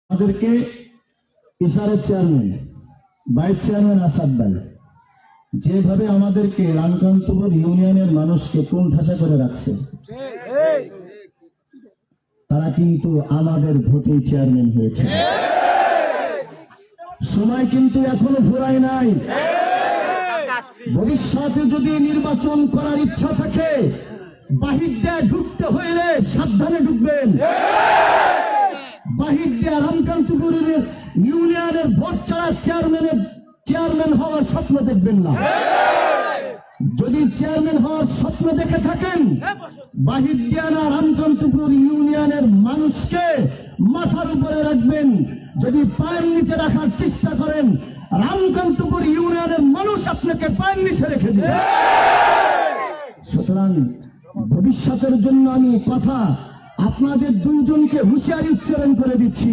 আমাদেরকে ইশারের chairman vice chairman Asad ভাই যেভাবে আমাদেরকে রামকান্তপুর ইউনিয়নের মানুষকে কোণঠাসা করে রাখছে, তারা কিন্তু আমাদের ভোটে চেয়ারম্যান হয়েছে। সময় কিন্তু এখনো ফুরায় নাই। ভবিষ্যতে যদি নির্বাচন করার ইচ্ছা থাকে, বাহির দিয়ে ঢুকতে হইলে সাবধানে ঢুকবেন। বাহির দিয়ে রামকান্তপুরের ইউনিয়নের ভোট ছাড়া চেয়ারম্যান হওয়ার স্বপ্ন দেখবেন না। যদি চেয়ারম্যান হওয়ার স্বপ্ন দেখে থাকেন, বাহির দিয়ে না রামকান্তপুর ইউনিয়নের মানুষকে মাথার উপরে রাখবেন। যদি পায়ের নিচে রাখার চেষ্টা করেন, রামকান্তপুর ইউনিয়নের মানুষ আপনাকে পায়ের নিচে রেখে দেবে। সুতরাং ভবিষ্যতের জন্য আমি কথা আপনাদের দুইজনকে হুঁশিয়ারি উচ্চারণ করে দিচ্ছি।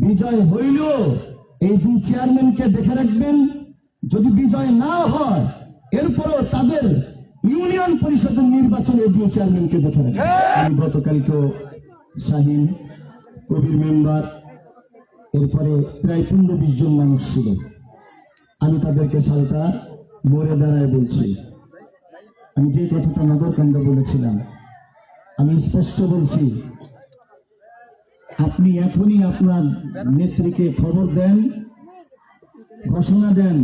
বিজয় হইল এই দুই চেয়ারম্যানকে দেখে রাখবেন। যদি বিজয় না হয়, এরপরও তাদের ইউনিয়ন পরিষদের নির্বাচনে দুই চেয়ারম্যানকে দেখে রাখবেন। আমি গতকালকে শাহিন কবির মেম্বার, এরপরে প্রায় 15-20 জন মানুষ ছিল। আমি তাদেরকে সালটা মোড়ে দাঁড়ায় বলছি, আমি যে কথাটা নগরকান্দা বলেছিলাম, আমি স্পষ্ট বলছি, আপনি এখনই আপনার নেত্রীকে খবর দেন, ঘোষণা দেন,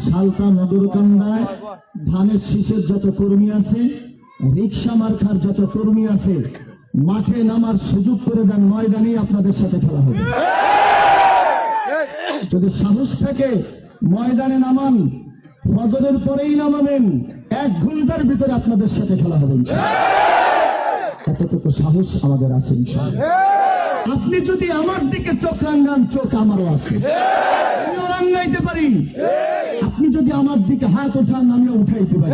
সালতা নগরকান্দায় ধানের শীষের যত কর্মী আছে, রিক্সা মার্কার যত কর্মী আছে, মাঠে নামার সুযোগ করে দেন। ময়দানে আপনাদের সাথে খেলা হবে। যদি সাহস থাকে ময়দানে নামান, ফজরের পরেই নামাবেন, 1 ঘন্টার ভিতরে আপনাদের সাথে খেলা হবে। এতটুকু সাহস আমাদের আছে। আপনি যদি আমার দিকে চোখ রাঙ্গান, চোখ আমারও আছে, আমিও রাঙ্গাইতে পারি। আপনি যদি আমার দিকে হাত ওঠান, আমিও উঠাইতে পারি।